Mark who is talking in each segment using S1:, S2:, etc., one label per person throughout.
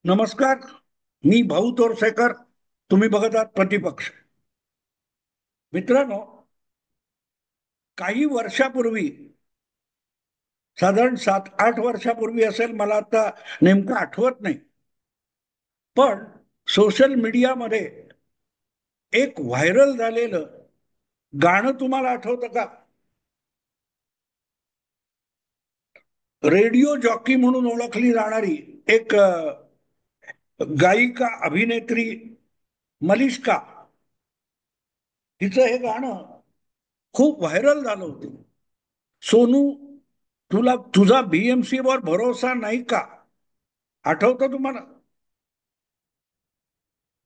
S1: नमस्कार. मी भाऊ तोरसेकर. तुम्ही बघत आहात प्रतिपक्ष. मित्रांनो, काही वर्षापूर्वी, साधारण 7-8 वर्षापूर्वी असेल, मला आता नेमकं आठवत नाही, पण सोशल मीडियामध्ये एक व्हायरल झालेलं गाणं तुम्हाला आठवतं का? रेडिओ जॉकी म्हणून ओळखली जाणारी एक गायिका, अभिनेत्री मलिष्का, हिचं हे गाणं खूप व्हायरल झालं होतं. सोनू, तुला तुझा बीएमसी वर भरोसा नाही का? आठवतं तुम्हाला?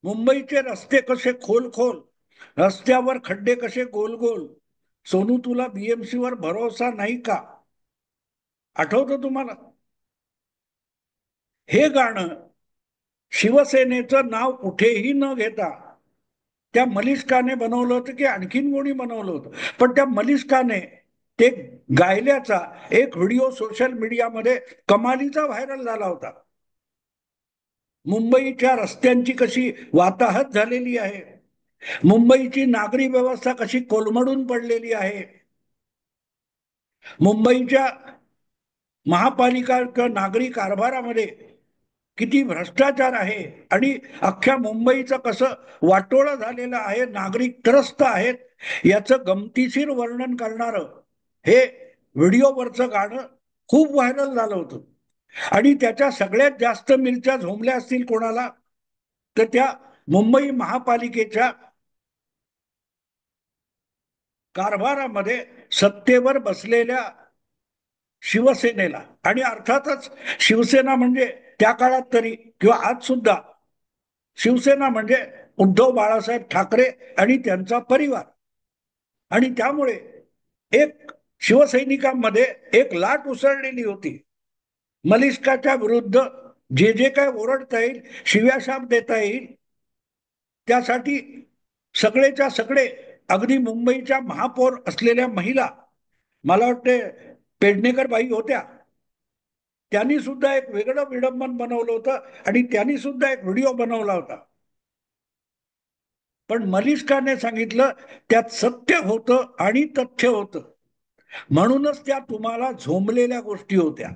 S1: मुंबईचे रस्ते कसे खोल खोल, रस्त्यावर खड्डे कसे गोल गोल, सोनू तुला बीएमसी वर भरोसा नाही का? आठवतं तुम्हाला? हे गाणं शिवसेनेचं नाव कुठेही न घेता त्या मलिष्काने बनवलं होतं की आणखीन कोणी बनवलं होतं, पण त्या मलिष्काने ते गायल्याचा एक व्हिडिओ सोशल मीडियामध्ये कमालीचा व्हायरल झाला होता. मुंबईच्या रस्त्यांची कशी वाताहत झालेली आहे, मुंबईची नागरी व्यवस्था कशी कोलमडून पडलेली आहे, मुंबईच्या महापालिका किंवा नागरी कारभारामध्ये किती भ्रष्टाचार आहे आणि अख्ख्या मुंबईचं कसं वाटोळं झालेलं आहे, नागरिक त्रस्त आहेत, याचं गमतीशीर वर्णन करणारं हे व्हिडिओवरचं गाणं खूप व्हायरल झालं होतं. आणि त्याच्या सगळ्यात जास्त मिरच्या झोंबल्या असतील कोणाला, तर त्या मुंबई महापालिकेच्या कारभारामध्ये सत्तेवर बसलेल्या शिवसेनेला. आणि अर्थातच शिवसेना म्हणजे त्या काळात तरी किंवा आज सुद्धा शिवसेना म्हणजे उद्धव बाळासाहेब ठाकरे आणि त्यांचा परिवार. आणि त्यामुळे एक शिवसैनिकांमध्ये एक लाट उसळलेली होती. मलिष्काच्या विरुद्ध जे जे काय ओरडता येईल, शिव्याशाप देता येईल, त्यासाठी सगळेच्या सगळे, अगदी मुंबईच्या महापौर असलेल्या महिला, मला वाटते पेडणेकर बाई होत्या, त्यांनी सुद्धा एक वेगळं विडंबन बनवलं होतं आणि त्यांनी सुद्धा एक व्हिडिओ बनवला होता. पण मलिष्काने सांगितलं त्यात सत्य होतं आणि तथ्य होतं, म्हणूनच त्या तुम्हाला झोंबलेल्या गोष्टी होत्या.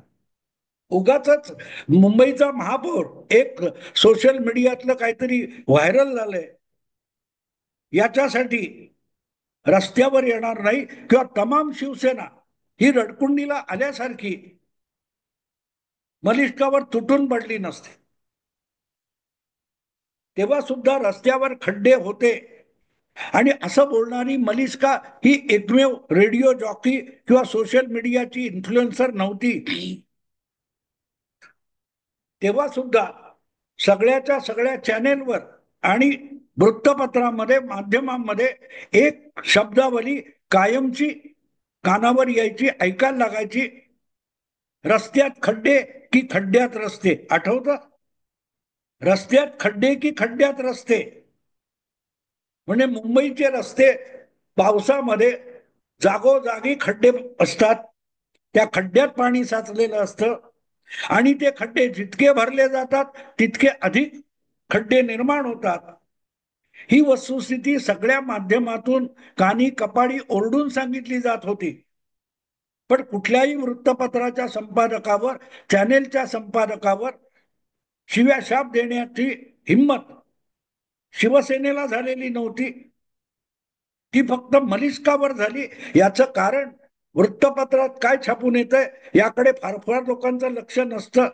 S1: उगाच मुंबईचा महापौर एक सोशल मीडियातलं काहीतरी व्हायरल झालंय याच्यासाठी रस्त्यावर येणार नाही किंवा तमाम शिवसेना ही रडकुंडीला आल्यासारखी मलिष्कावर तुटून पडली नसते. तेव्हा सुद्धा रस्त्यावर खड्डे होते. आणि असं बोलणारी मलिष्का ही एकमेव रेडिओ जॉकी किंवा सोशल मीडियाची इन्फ्लुएन्सर नव्हती. तेव्हा सुद्धा सगळ्याच्या सगळ्या चॅनेलवर आणि वृत्तपत्रामध्ये, माध्यमांमध्ये एक शब्दावली कायमची कानावर यायची, ऐकायला लागायची: रस्त्यात खड्डे की खड्ड्यात रस्ते. आठवतं? रस्त्यात खड्डे की खड्ड्यात रस्ते. म्हणजे मुंबईचे रस्ते पावसामध्ये जागोजागी खड्डे असतात, त्या खड्ड्यात पाणी साचलेलं असतं आणि ते खड्डे जितके भरले जातात तितके अधिक खड्डे निर्माण होतात. ही वस्तुस्थिती सगळ्या माध्यमातून कानी कपाडी ओरडून सांगितली जात होती, पण कुठल्याही वृत्तपत्राच्या संपादकावर, चॅनेलच्या संपादकावर शिव्याशाप देण्याची हिंमत शिवसेनेला झालेली नव्हती. ती फक्त मलिष्कावर झाली. याचं कारण वृत्तपत्रात काय छापून येतंय याकडे फार फार लोकांचं लक्ष नसतं.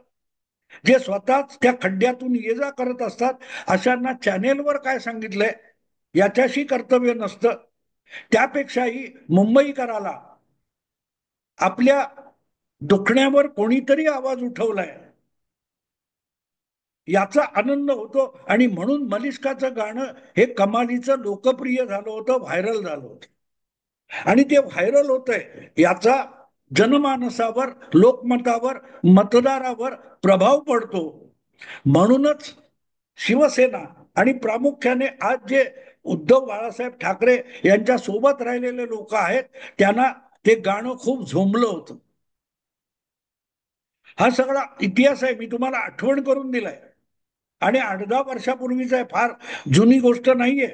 S1: जे स्वतःच त्या खड्ड्यातून ये जा करत असतात अशांना चॅनेलवर काय सांगितलंय याच्याशी कर्तव्य नसतं. त्यापेक्षाही मुंबईकराला आपल्या दुखण्यावर कोणीतरी आवाज उठवलाय याचा आनंद होतो. आणि म्हणून मलिष्काचं गाणं हे कमालीचं लोकप्रिय झालं होतं, व्हायरल झालं होतं. आणि ते व्हायरल होतंय याचा जनमानसावर, लोकमतावर, मतदारावर प्रभाव पडतो. म्हणूनच शिवसेना आणि प्रामुख्याने आज जे उद्धव बाळासाहेब ठाकरे यांच्या सोबत राहिलेले लोक आहेत त्यांना ते गाणं खूप झोंबलं होतं. हा सगळा इतिहास आहे, मी तुम्हाला आठवण करून दिलाय. आणि 8-10 वर्षापूर्वीच आहे, फार जुनी गोष्ट नाहीये.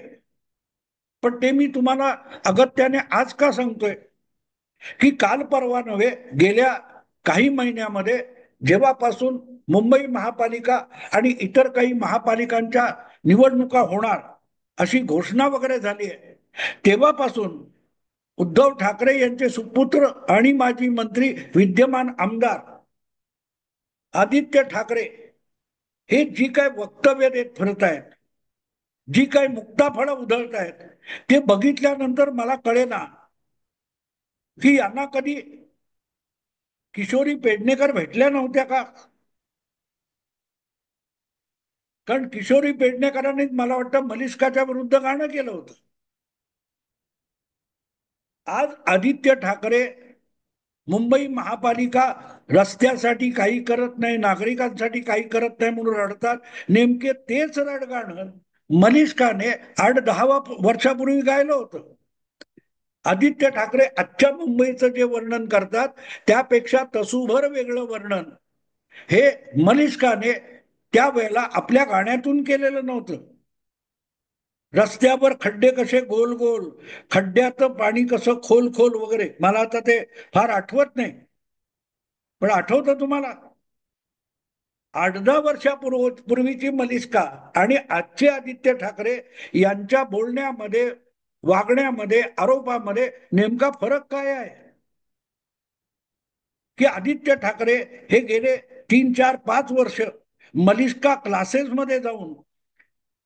S1: पण ते मी तुम्हाला अगत्याने आज का सांगतोय की काल परवा नव्हे, गेल्या काही महिन्यामध्ये जेव्हापासून मुंबई महापालिका आणि इतर काही महापालिकांच्या निवडणुका होणार अशी घोषणा वगैरे झाली आहे, तेव्हापासून उद्धव ठाकरे यांचे सुपुत्र आणि माजी मंत्री विद्यमान आमदार आदित्य ठाकरे हे जी काय वक्तव्य देत फिरत आहेत, जी काय मुक्ताफळं उधळत आहेत, ते बघितल्यानंतर मला कळेना की यांना कधी किशोरी पेडणेकर भेटल्या नव्हत्या का. कारण किशोरी पेडणेकरांनी मला वाटतं मलिष्काच्या विरुद्ध गाणं केलं होतं. आज आदित्य ठाकरे मुंबई महापालिका रस्त्यासाठी काही करत नाही, नागरिकांसाठी काही करत नाही म्हणून रडतात. नेमके तेच रडगाणं मलिष्काने 8-10 वर्षापूर्वी गायलं होतं. आदित्य ठाकरे आजच्या मुंबईचं जे वर्णन करतात त्यापेक्षा तसूभर वेगळं वर्णन हे मलिष्काने त्यावेळेला आपल्या गाण्यातून केलेलं नव्हतं. रस्त्यावर खड्डे कसे गोल गोल, खड्ड्याचं पाणी कसं खोल खोल वगैरे, मला आता ते फार आठवत नाही, पण आठवतं तुम्हाला 8-10 वर्षापूर्वीची मलिष्का आणि आजचे आदित्य ठाकरे यांच्या बोलण्यामध्ये, वागण्यामध्ये, आरोपामध्ये नेमका फरक काय आहे. की आदित्य ठाकरे हे गेले 3-4-5 वर्ष मलिष्का क्लासेसमध्ये जाऊन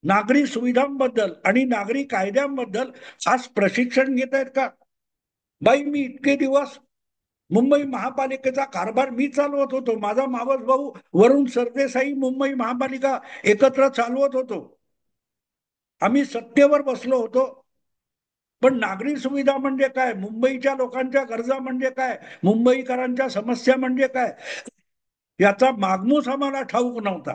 S1: नागरी सुविधांबद्दल आणि नागरी कायद्यांबद्दल आज प्रशिक्षण घेत आहेत का. बाई, मी इतके दिवस मुंबई महापालिकेचा कारभार मी चालवत होतो, माझा मावस भाऊ वरुण सरदेसाई मुंबई महापालिका एकत्र चालवत होतो, आम्ही सत्तेवर बसलो होतो. पण नागरी सुविधा म्हणजे काय, मुंबईच्या लोकांच्या गरजा म्हणजे काय, मुंबईकरांच्या समस्या म्हणजे काय, याचा मागमूस आम्हाला ठाऊक नव्हता.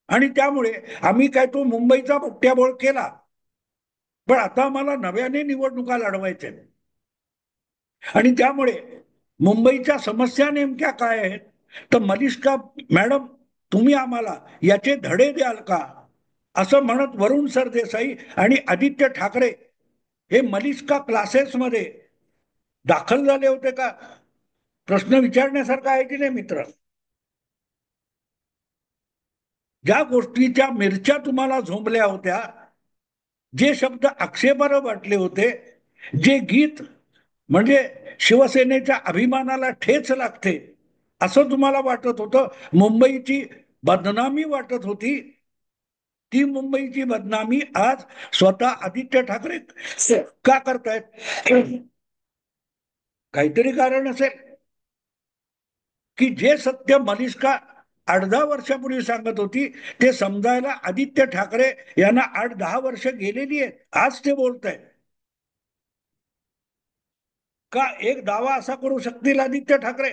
S1: आणि त्यामुळे आम्ही काय तो मुंबईचा बुट्ट्याबोळ केला. पण आता आम्हाला नव्याने निवडणुका लढवायच्या आणि त्यामुळे मुंबईच्या समस्या नेमक्या काय आहेत, तर मलिष्का मॅडम तुम्ही आम्हाला याचे धडे द्याल का, असं म्हणत वरुण सरदेसाई आणि आदित्य ठाकरे हे मलिष्का क्लासेसमध्ये दाखल झाले होते का. प्रश्न विचारण्यासारखा आहे की नाही मित्र. ज्या गोष्टीच्या मिरच्या तुम्हाला झोंबल्या होत्या, जे शब्द आक्षेपार्ह वाटले होते, जे गीत म्हणजे शिवसेनेच्या अभिमानाला ठेच लागते असं तुम्हाला वाटत होतं, मुंबईची बदनामी वाटत होती, ती मुंबईची बदनामी आज स्वतः आदित्य ठाकरे का करतायत. काहीतरी कारण असेल की जे सत्य मलिष्का 8-10 वर्षापूर्वी सांगत होती ते समजायला आदित्य ठाकरे यांना 8-10 वर्ष गेलेली आहेत. आज ते बोलत आहेत का. एक दावा असा करू शकतील आदित्य ठाकरे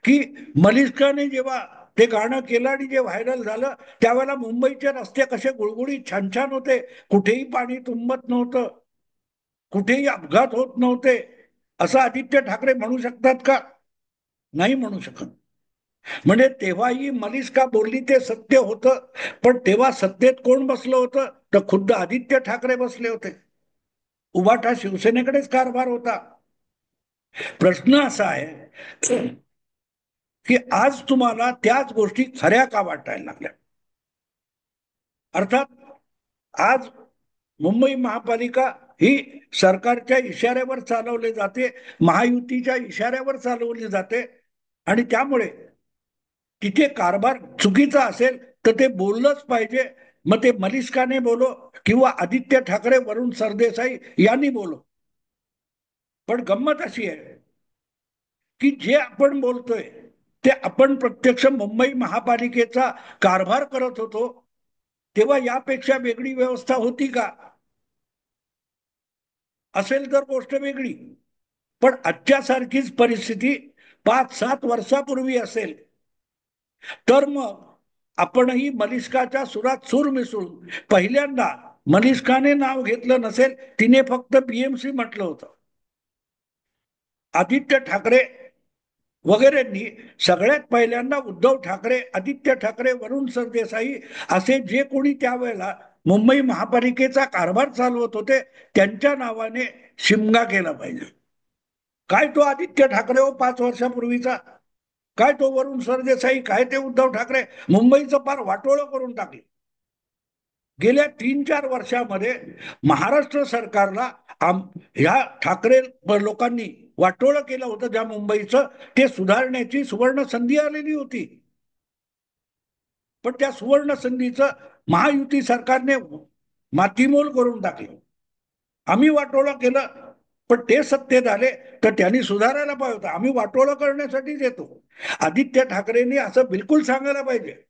S1: की मलिष्काने जेव्हा ते गाणं केलं आणि जे व्हायरल झालं त्यावेळेला मुंबईचे रस्ते कसे गुळगुळीत छान छान होते, कुठेही पाणी तुंबत नव्हतं, कुठेही अपघात होत नव्हते, असं आदित्य ठाकरे म्हणू शकतात का. नाही म्हणू शकत. म्हणजे तेव्हाही मलिष्का बोलली ते सत्य होतं, पण तेव्हा सत्तेत कोण बसलं होतं, तर खुद्द आदित्य ठाकरे बसले होते. उभाटा शिवसेनेकडेच कारभार होता. प्रश्न असा आहे की आज तुम्हाला त्याच गोष्टी खऱ्या का वाटायला लागल्या. अर्थात आज मुंबई महापालिका ही सरकारच्या इशाऱ्यावर चालवली जाते, महायुतीच्या इशाऱ्यावर चालवली जाते आणि त्यामुळे तिथे कारभार चुकीचा असेल तर ते बोललंच पाहिजे. मग ते मलिष्काने बोलो किंवा आदित्य ठाकरे वरुण सरदेसाई यांनी बोलो. पण गंमत अशी आहे की जे आपण बोलतोय ते आपण प्रत्यक्ष मुंबई महापालिकेचा कारभार करत होतो तेव्हा यापेक्षा वेगळी व्यवस्था होती का. असेल तर गोष्ट वेगळी, पण आजच्या सारखीच परिस्थिती 5-7 वर्षापूर्वी असेल तर मग आपणही मलिष्काच्या सुरात सूर मिसळून, पहिल्यांदा मलिष्काने नाव घेतलं नसेल, तिने फक्त बीएमसी म्हटलं होतं. आदित्य ठाकरे वगैरेंनी सगळ्यात पहिल्यांदा उद्धव ठाकरे, आदित्य ठाकरे, वरुण सरदेसाई असे जे कोणी त्यावेळेला मुंबई महापालिकेचा कारभार चालवत होते त्यांच्या नावाने शिमगा केला पाहिजे. काय तो आदित्य ठाकरे हो 5 वर्षापूर्वीचा, काय तो वरुण सरदेसाई, काय ते उद्धव ठाकरे, मुंबईचं पार वाटोळं करून टाकले. गेल्या 3-4 वर्षामध्ये महाराष्ट्र सरकारला ह्या ठाकरे लोकांनी वाटोळं केलं होतं ज्या मुंबईचं, ते सुधारण्याची सुवर्ण संधी आलेली होती. पण त्या सुवर्ण संधीचं महायुती सरकारने मातीमोल करून टाकलं. आम्ही वाटोळं केलं, पण ते सत्तेत आले तर त्यांनी सुधारायला पाहिजे होतं. आम्ही वाटोळं करण्यासाठीच येतो. आदित्य ठाकरेंनी असं बिलकुल सांगायला पाहिजे.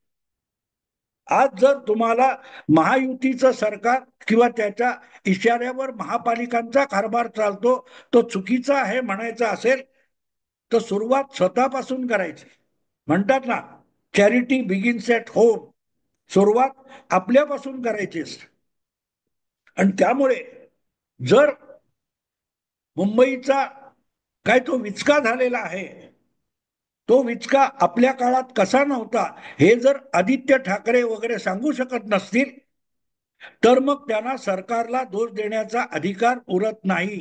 S1: आज जर तुम्हाला महायुतीचं सरकार किंवा त्याच्या इशाऱ्यावर महापालिकांचा कारभार चालतो तो चुकीचा आहे म्हणायचं असेल तर सुरुवात स्वतःपासून करायची. म्हणतात ना, चॅरिटी बिगिन्स ॲट होम. सुरुवात आपल्यापासून करायची असते. आणि त्यामुळे जर मुंबईचा काय तो विचका झालेला आहे, तो विचका आपल्या काळात कसा नव्हता हे जर आदित्य ठाकरे वगैरे सांगू शकत नसतील तर मग त्यांना सरकारला दोष देण्याचा अधिकार उरत नाही.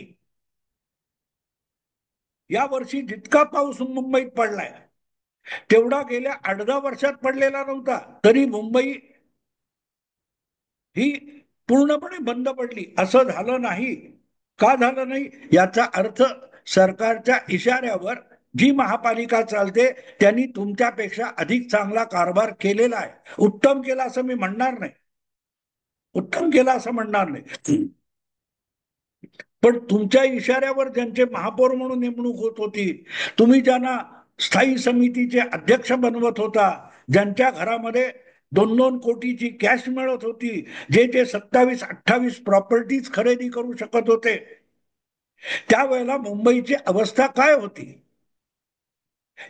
S1: या वर्षी जितका पाऊस मुंबईत पडलाय तेवढा गेल्या 8-10 वर्षात पडलेला नव्हता. तरी मुंबई ही पूर्णपणे बंद पडली. असं झालं नाही. का झालं नाही याचा अर्थ सरकारच्या इशाऱ्यावर जी महापालिका चालते त्यांनी तुमच्यापेक्षा अधिक चांगला कारभार केलेला आहे. उत्तम केला असं मी म्हणणार नाही, उत्तम केला असं म्हणणार नाही, पण तुमच्या इशाऱ्यावर ज्यांचे महापौर म्हणून नेमणूक होत होती, तुम्ही ज्यांना स्थायी समितीचे अध्यक्ष बनवत होता, ज्यांच्या घरामध्ये 2-2 कोटीची कॅश मिळत होती, जे जे 27-28 प्रॉपर्टीज खरेदी करू शकत होते, त्यावेळेला मुंबईची अवस्था काय होती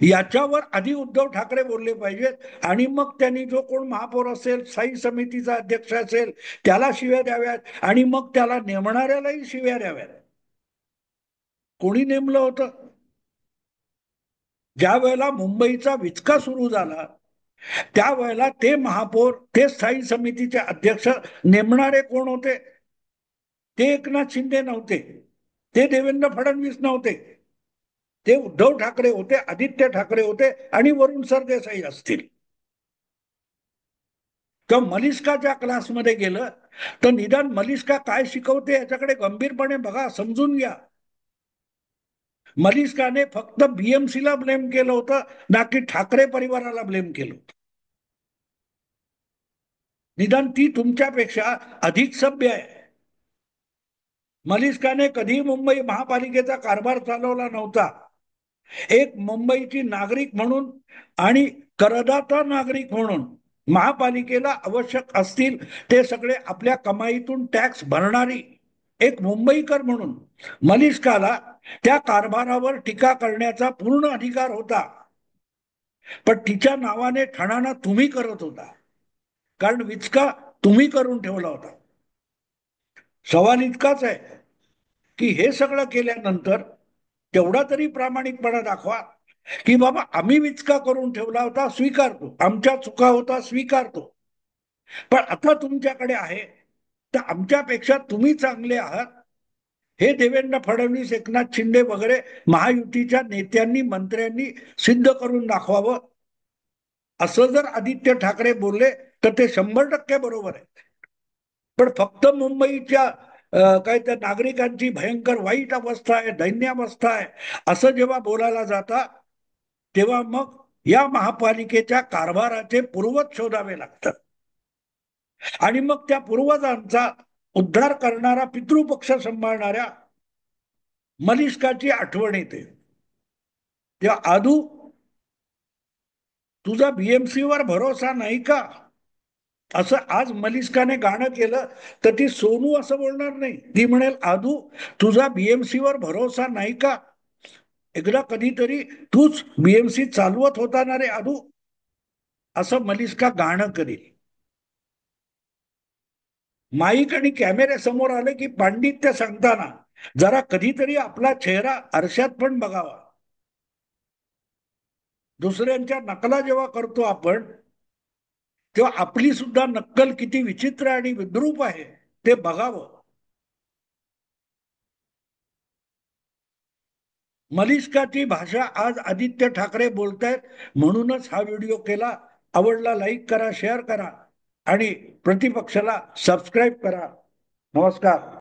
S1: याच्यावर आधी उद्धव ठाकरे बोलले पाहिजेत. आणि मग त्यांनी जो कोण महापौर असेल, स्थायी समितीचा अध्यक्ष असेल त्याला शिव्या द्याव्यात आणि मग त्याला नेमणाऱ्यालाही शिव्या द्याव्यात. कोणी नेमलं होतं? ज्या वेळेला मुंबईचा विचका सुरू झाला त्यावेळेला ते महापौर, ते स्थायी समितीचे अध्यक्ष नेमणारे कोण होते? ते एकनाथ शिंदे नव्हते, ते देवेंद्र फडणवीस नव्हते, ते उद्धव ठाकरे होते, आदित्य ठाकरे होते आणि वरुण सरदेसाई असतील. तर मलिष्काच्या क्लासमध्ये गेलं तर निदान मलिष्का काय शिकवते याच्याकडे गंभीरपणे बघा, समजून घ्या. मलिष्काने फक्त बीएमसीला ब्लेम केलं होतं, ना की ठाकरे परिवाराला ब्लेम केलं होतं. निदान ती तुमच्यापेक्षा अधिक सभ्य आहे. मलिष्काने कधी मुंबई महापालिकेचा कारभार चालवला नव्हता. एक मुंबईची नागरिक म्हणून आणि करदाता नागरिक म्हणून महापालिकेला आवश्यक असतील ते सगळे आपल्या कमाईतून टॅक्स भरणारी एक मुंबईकर म्हणून मलिष्काला त्या कारभारावर टीका करण्याचा पूर्ण अधिकार होता. पण तिच्या नावाने ठणाणा तुम्ही करत होता, कारण विचका तुम्ही करून ठेवला होता. सवाल इतकाच आहे की हे सगळं केल्यानंतर तेवढा तरी प्रामाणिकपणा दाखवा की बाबा आम्ही विचका करून ठेवला होता, स्वीकारतो, आमच्या चुका होता, स्वीकारतो, पण आता तुमच्याकडे आहे तर आमच्यापेक्षा तुम्ही चांगले आहात हे देवेंद्र फडणवीस, एकनाथ शिंदे वगैरे महायुतीच्या नेत्यांनी, मंत्र्यांनी सिद्ध करून दाखवावं. असं जर आदित्य ठाकरे बोलले तर ते 100% बरोबर आहे. पण फक्त मुंबईच्या काय त्या नागरिकांची भयंकर वाईट अवस्था आहे, दैन्यावस्था आहे असं जेव्हा बोलायला जाता तेव्हा मग या महापालिकेच्या कारभाराचे पूर्वज शोधावे लागतात. आणि मग त्या पूर्वजांचा उद्धार करणारा, पितृपक्ष सांभाळणाऱ्या मलिष्काची आठवण येते. तेव्हा आदू, तुझा बीएमसी वर भरोसा नाही का असं आज मलिष्काने गाणं केलं तर ती सोनू असं बोलणार नाही, ती म्हणेल आदू तुझा बीएमसी वर भरोसा नाही का, एकदा कधीतरी तूच बीएमसी चालवत होता ना रे आदू, असं मलिष्का गाणं करेल. माईक आणि कॅमेरे समोर आले की पांडित्य सांगताना जरा कधीतरी आपला चेहरा आरशात पण बघावा. दुसऱ्यांच्या नकला जेव्हा करतो आपण, तेव्हा आपली सुद्धा नक्कल किती विचित्र आणि विद्रूप आहे ते बघावं. मलिष्काची भाषा आज आदित्य ठाकरे बोलतायत, म्हणूनच हा व्हिडिओ केला. आवडला लाईक करा, शेअर करा आणि प्रतिपक्षाला सबस्क्राईब करा. नमस्कार.